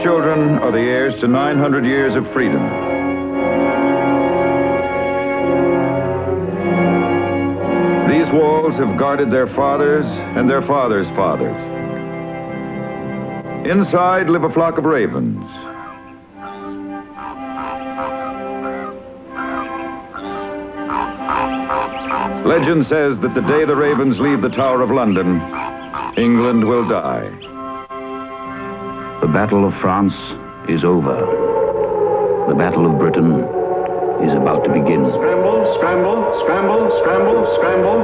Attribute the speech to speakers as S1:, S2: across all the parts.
S1: Children are the heirs to 900 years of freedom. These walls have guarded their fathers and their fathers' fathers. Inside live a flock of ravens. Legend says that the day the ravens leave the Tower of London, England will die.
S2: The Battle of France is over. The Battle of Britain is about to begin.
S3: Scramble, scramble, scramble, scramble, scramble.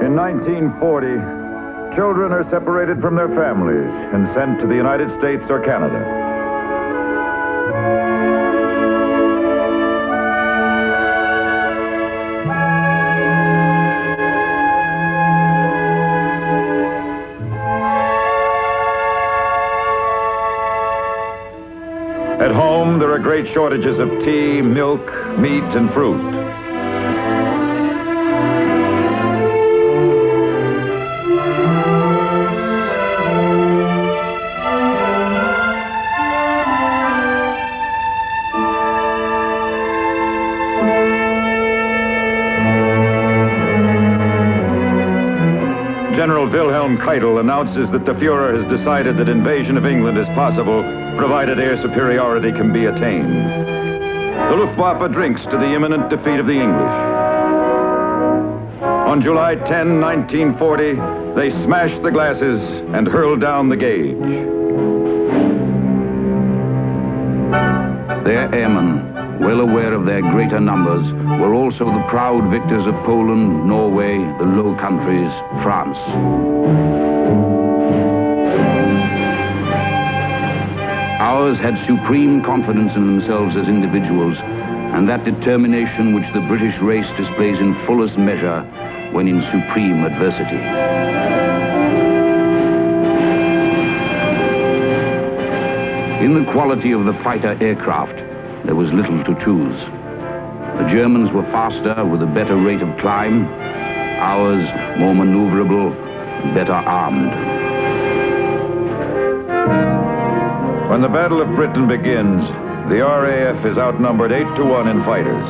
S1: In 1940, children are separated from their families and sent to the United States or Canada. At home, there are great shortages of tea, milk, meat, and fruit. General Wilhelm Keitel announces that the Fuhrer has decided that invasion of England is possible, provided air superiority can be attained. The Luftwaffe drinks to the imminent defeat of the English. On July 10, 1940, they smash the glasses and hurl down the gauge.
S2: Their airmen, well aware of their greater numbers, were also the proud victors of Poland, Norway, the Low Countries, France. Ours had supreme confidence in themselves as individuals, and that determination which the British race displays in fullest measure when in supreme adversity. In the quality of the fighter aircraft, there was little to choose. The Germans were faster with a better rate of climb, ours more maneuverable, better armed.
S1: When the Battle of Britain begins, the RAF is outnumbered 8-1 in fighters.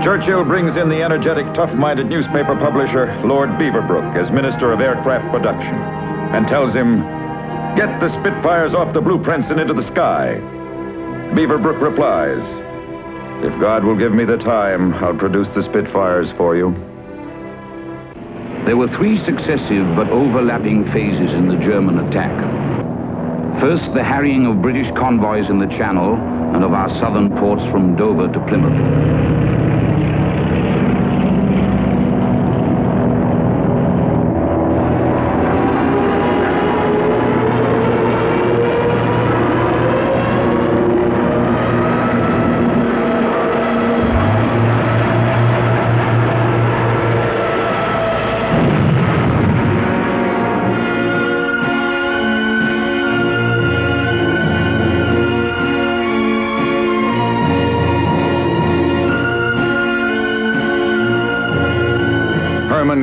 S1: Churchill brings in the energetic, tough-minded newspaper publisher, Lord Beaverbrook, as Minister of Aircraft Production, and tells him, "Get the Spitfires off the blueprints and into the sky." Beaverbrook replies, "If God will give me the time, I'll produce the Spitfires for you."
S2: There were three successive but overlapping phases in the German attack. First, the harrying of British convoys in the Channel and of our southern ports from Dover to Plymouth.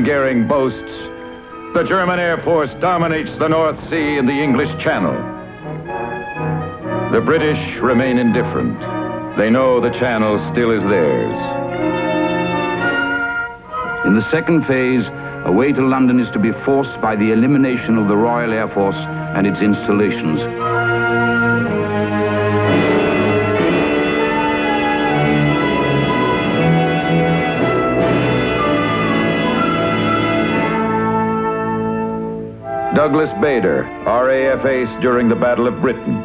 S1: Goering boasts, "The German Air Force dominates the North Sea and the English Channel." The British remain indifferent. They know the Channel still is theirs.
S2: In the second phase, A way to London is to be forced by the elimination of the Royal Air Force and its installations.
S1: Douglas Bader, RAF ace during the Battle of Britain.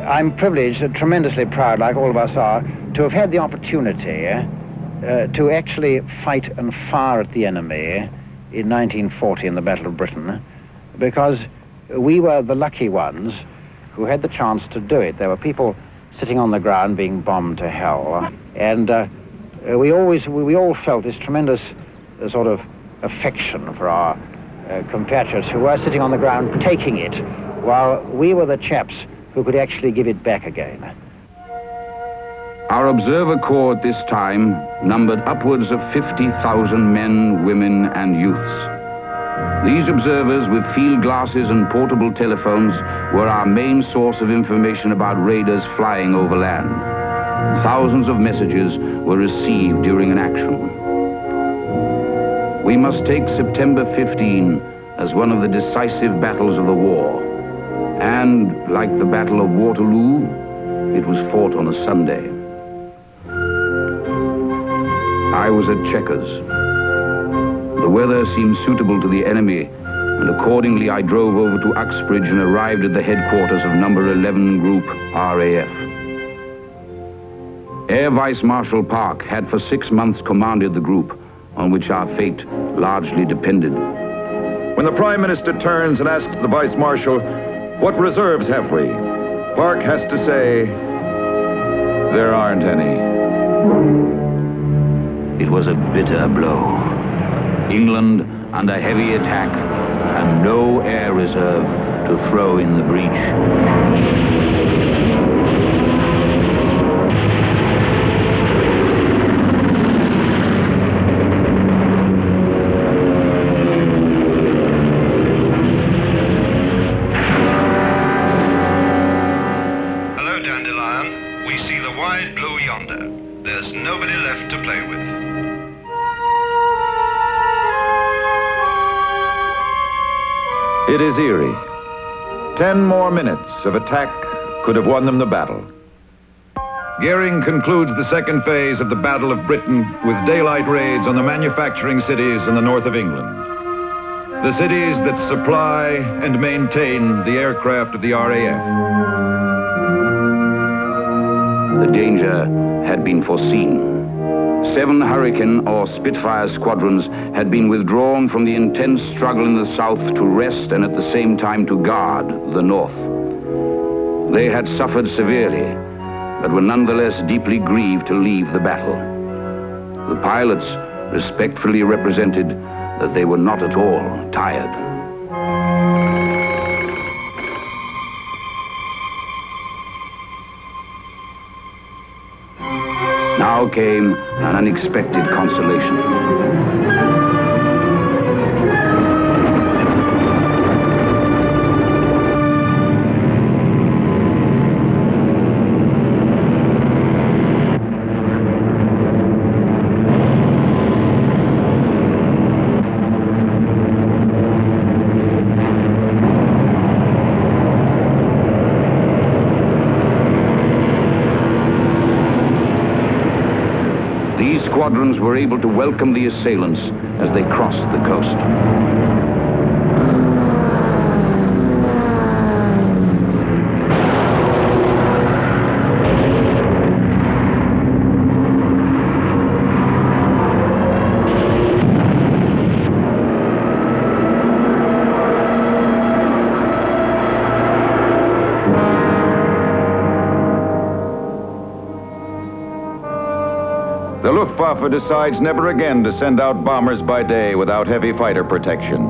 S4: I'm privileged and tremendously proud, like all of us are, to have had the opportunity to actually fight and fire at the enemy in 1940 in the Battle of Britain, because we were the lucky ones who had the chance to do it. There were people sitting on the ground being bombed to hell, and we all felt this tremendous sort of affection for our compatriots who were sitting on the ground taking it, while we were the chaps who could actually give it back again.
S2: Our observer corps at this time numbered upwards of 50,000 men, women, and youths. These observers with field glasses and portable telephones were our main source of information about raiders flying over land. Thousands of messages were received during an action. We must take September 15 as one of the decisive battles of the war. And, like the Battle of Waterloo, it was fought on a Sunday. I was at Chequers. The weather seemed suitable to the enemy, and accordingly I drove over to Uxbridge and arrived at the headquarters of number 11 Group RAF. Air Vice Marshal Park had for 6 months commanded the group, on which our fate largely depended.
S1: When the Prime Minister turns and asks the Vice Marshal, "What reserves have we?" Park has to say, "There aren't any."
S2: It was a bitter blow. England under heavy attack and no air reserve to throw in the breach.
S5: Hello, Dandelion. We see the wide blue yonder. There's nobody left to play with.
S1: It is eerie. 10 more minutes of attack could have won them the battle. Goering concludes the second phase of the Battle of Britain with daylight raids on the manufacturing cities in the north of England. The cities that supply and maintain the aircraft of the RAF.
S2: The danger had been foreseen. 7 Hurricane or Spitfire squadrons had been withdrawn from the intense struggle in the south to rest and at the same time to guard the north. They had suffered severely, but were nonetheless deeply grieved to leave the battle. The pilots respectfully represented that they were not at all tired. Now came an unexpected consolation. These squadrons were able to welcome the assailants as they crossed the coast.
S1: The Luftwaffe decides never again to send out bombers by day without heavy fighter protection.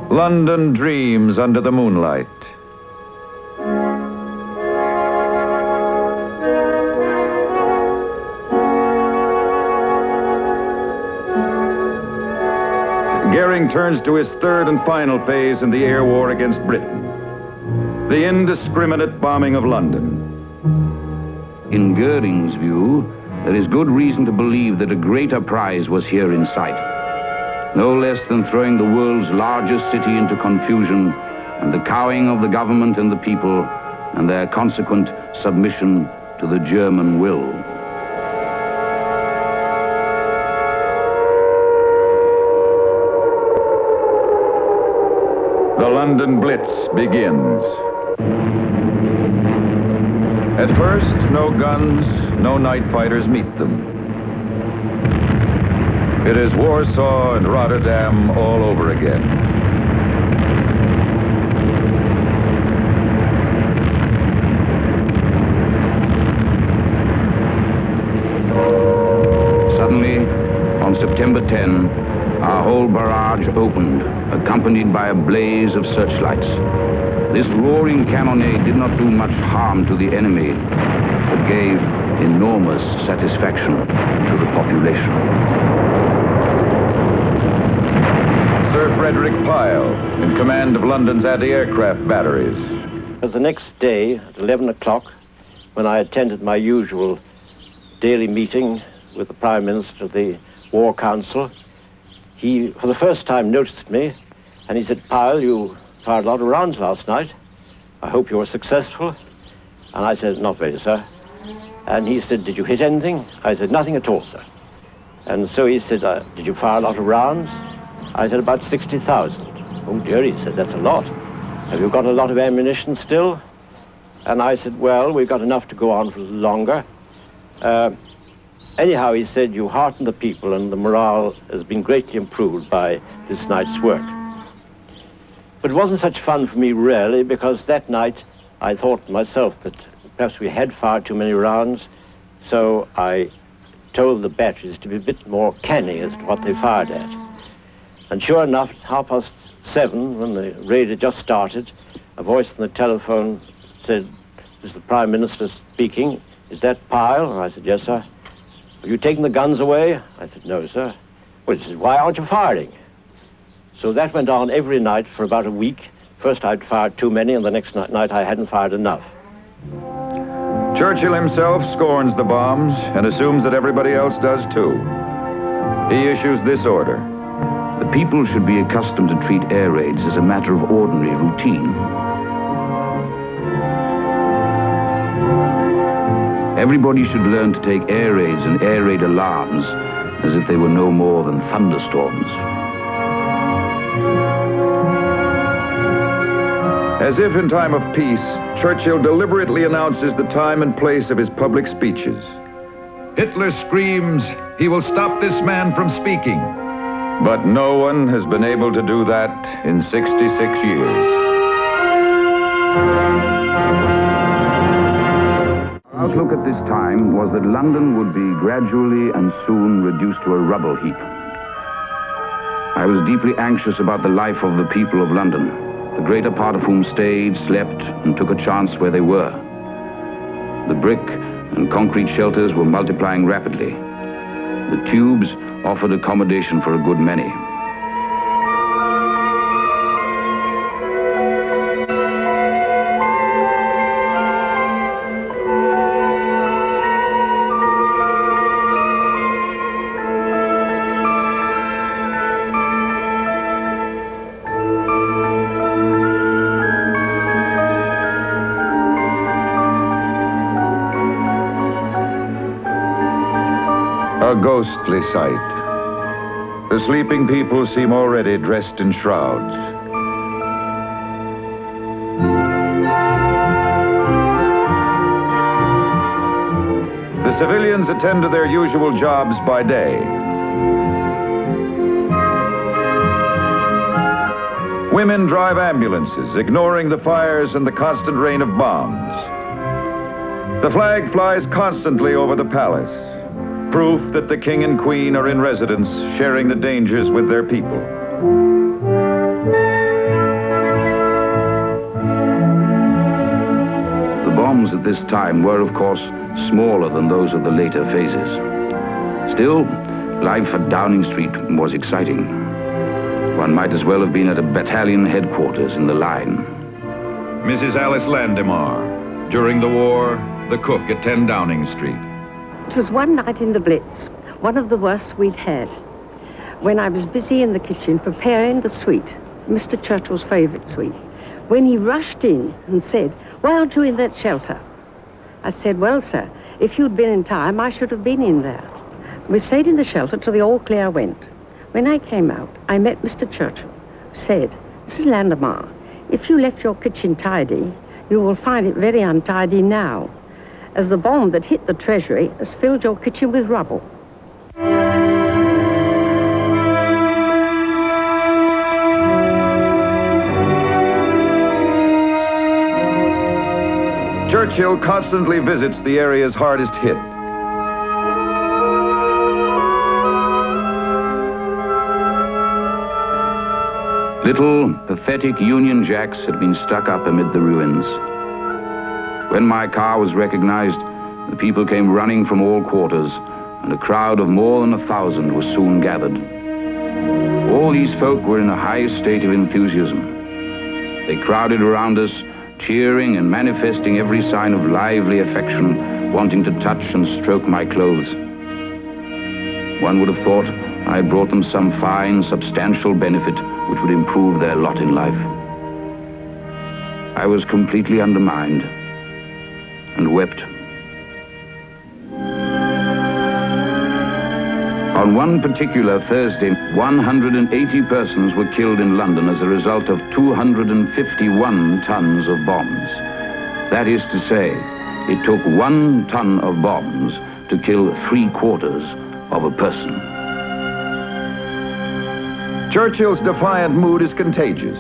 S1: London dreams under the moonlight. Goering turns to his third and final phase in the air war against Britain. The indiscriminate bombing of London.
S2: In Goering's view, there is good reason to believe that a greater prize was here in sight. No less than throwing the world's largest city into confusion and the cowing of the government and the people and their consequent submission to the German will.
S1: The London Blitz begins. At first, no guns, no night fighters meet them. It is Warsaw and Rotterdam all over again.
S2: Suddenly, on September 10, our whole barrage opened, accompanied by a blaze of searchlights. This roaring cannonade did not do much harm to the enemy, but gave enormous satisfaction to the population.
S1: Sir Frederick Pyle, in command of London's anti-aircraft batteries.
S6: It was the next day at 11 o'clock when I attended my usual daily meeting with the Prime Minister of the War Council. He, for the first time, noticed me, and he said, "Pyle, you fired a lot of rounds last night. I hope you were successful." And I said, "Not very, sir." And he said, "Did you hit anything?" I said, "Nothing at all, sir." And so he said, "Did you fire a lot of rounds?" I said, "About 60,000. "Oh dear," he said, "that's a lot. Have you got a lot of ammunition still?" And I said, "Well, we've got enough to go on for a little longer." Anyhow, he said, "You hearten the people, and the morale has been greatly improved by this night's work." But it wasn't such fun for me, really, because that night I thought to myself that perhaps we had fired too many rounds, so I told the batteries to be a bit more canny as to what they fired at. And sure enough, at 7:30, when the raid had just started, a voice on the telephone said, "This is the Prime Minister speaking. Is that Pyle?" And I said, "Yes, sir." "Have you taken the guns away?" I said, "No, sir." Well, he said, "Why aren't you firing?" So that went on every night for about a week. First I'd fired too many, and the next night I hadn't fired enough.
S1: Churchill himself scorns the bombs and assumes that everybody else does too. He issues this order.
S2: The people should be accustomed to treat air raids as a matter of ordinary routine. Everybody should learn to take air raids and air raid alarms as if they were no more than thunderstorms.
S1: As if in time of peace, Churchill deliberately announces the time and place of his public speeches. Hitler screams, "He will stop this man from speaking." But no one has been able to do that in 66 years.
S2: Outlook at this time was that London would be gradually and soon reduced to a rubble heap. I was deeply anxious about the life of the people of London, the greater part of whom stayed, slept, and took a chance where they were. The brick and concrete shelters were multiplying rapidly. The tubes offered accommodation for a good many.
S1: A ghostly sight. The sleeping people seem already dressed in shrouds. The civilians attend to their usual jobs by day. Women drive ambulances, ignoring the fires and the constant rain of bombs. The flag flies constantly over the palace. Proof that the King and Queen are in residence, sharing the dangers with their people.
S2: The bombs at this time were, of course, smaller than those of the later phases. Still, life at Downing Street was exciting. One might as well have been at a battalion headquarters in the line.
S1: Mrs. Alice Landemar, during the war, the cook at 10 Downing Street.
S7: It was one night in the Blitz, one of the worst we'd had, when I was busy in the kitchen preparing the sweet, Mr. Churchill's favourite sweet, when he rushed in and said, "Why aren't you in that shelter?" I said, "Well, sir, if you'd been in time, I should have been in there." We stayed in the shelter till the all clear went. When I came out, I met Mr. Churchill, who said, "Mrs. Landemar, if you left your kitchen tidy, you will find it very untidy now, as the bomb that hit the Treasury has filled your kitchen with rubble."
S1: Churchill constantly visits the areas hardest hit.
S2: Little, pathetic Union Jacks had been stuck up amid the ruins. When my car was recognized, the people came running from all quarters, and a crowd of more than 1,000 was soon gathered. All these folk were in a high state of enthusiasm. They crowded around us, cheering and manifesting every sign of lively affection, wanting to touch and stroke my clothes. One would have thought I had brought them some fine, substantial benefit which would improve their lot in life. I was completely undermined and wept. On one particular Thursday, 180 persons were killed in London as a result of 251 tons of bombs. That is to say, it took 1 ton of bombs to kill 3/4 of a person.
S1: Churchill's defiant mood is contagious.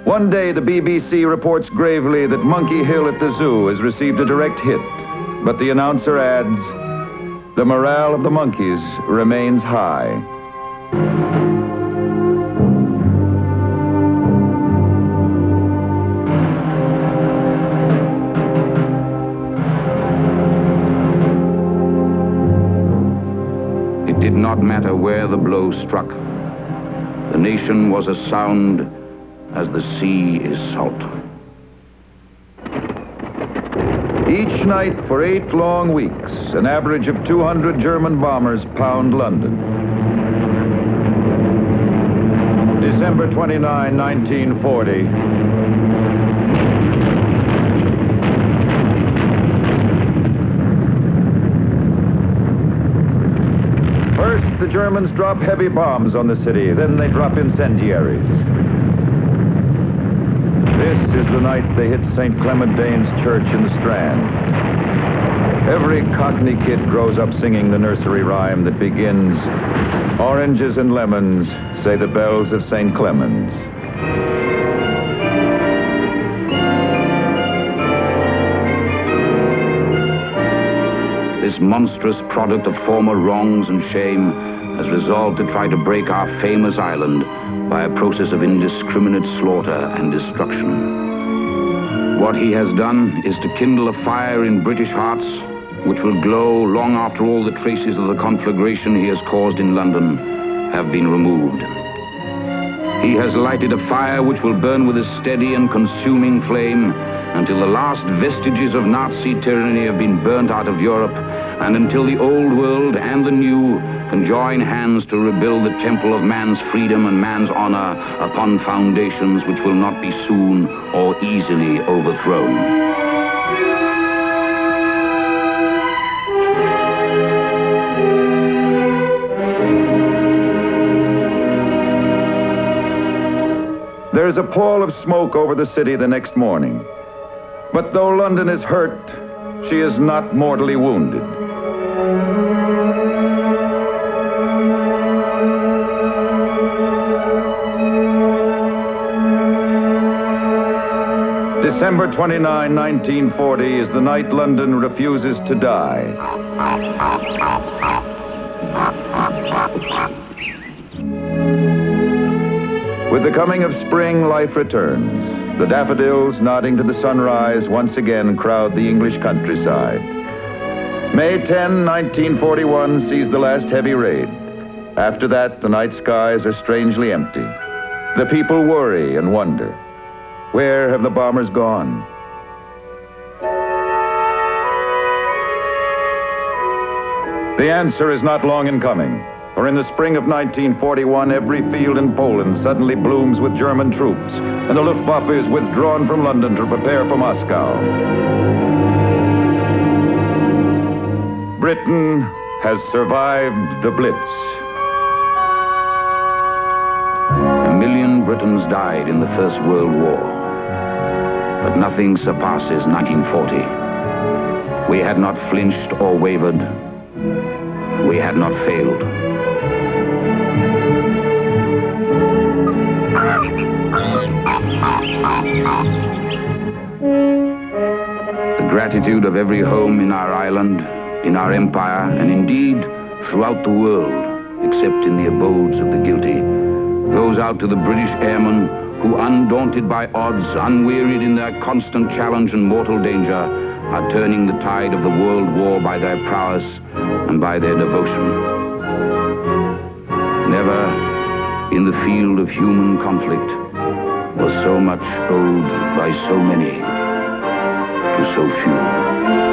S1: One day, the BBC reports gravely that Monkey Hill at the zoo has received a direct hit, but the announcer adds, "The morale of the monkeys remains high."
S2: It did not matter where the blow struck. The nation was as sound as the sea is salt.
S1: Each night for 8 long weeks, an average of 200 German bombers pound London. December 29, 1940. First, the Germans drop heavy bombs on the city, then they drop incendiaries. This is the night they hit St. Clement Danes Church in the Strand. Every Cockney kid grows up singing the nursery rhyme that begins, "Oranges and lemons, say the bells of St. Clement's."
S2: This monstrous product of former wrongs and shame has resolved to try to break our famous island by a process of indiscriminate slaughter and destruction. What he has done is to kindle a fire in British hearts which will glow long after all the traces of the conflagration he has caused in London have been removed. He has lighted a fire which will burn with a steady and consuming flame until the last vestiges of Nazi tyranny have been burnt out of Europe, and until the old world and the new can join hands to rebuild the temple of man's freedom and man's honor upon foundations which will not be soon or easily overthrown.
S1: There is a pall of smoke over the city the next morning. But though London is hurt, she is not mortally wounded. December 29, 1940 is the night London refuses to die. With the coming of spring, life returns. The daffodils, nodding to the sunrise, once again crowd the English countryside. May 10, 1941 sees the last heavy raid. After that, the night skies are strangely empty. The people worry and wonder. Where have the bombers gone? The answer is not long in coming, for in the spring of 1941, every field in Poland suddenly blooms with German troops, and the Luftwaffe is withdrawn from London to prepare for Moscow. Britain has survived the Blitz.
S2: 1 million Britons died in the First World War, but nothing surpasses 1940. We had not flinched or wavered. We had not failed. The gratitude of every home in our island, in our empire, and indeed throughout the world, except in the abodes of the guilty, goes out to the British airmen who, undaunted by odds, unwearied in their constant challenge and mortal danger, are turning the tide of the world war by their prowess and by their devotion. Never in the field of human conflict was so much owed by so many to so few.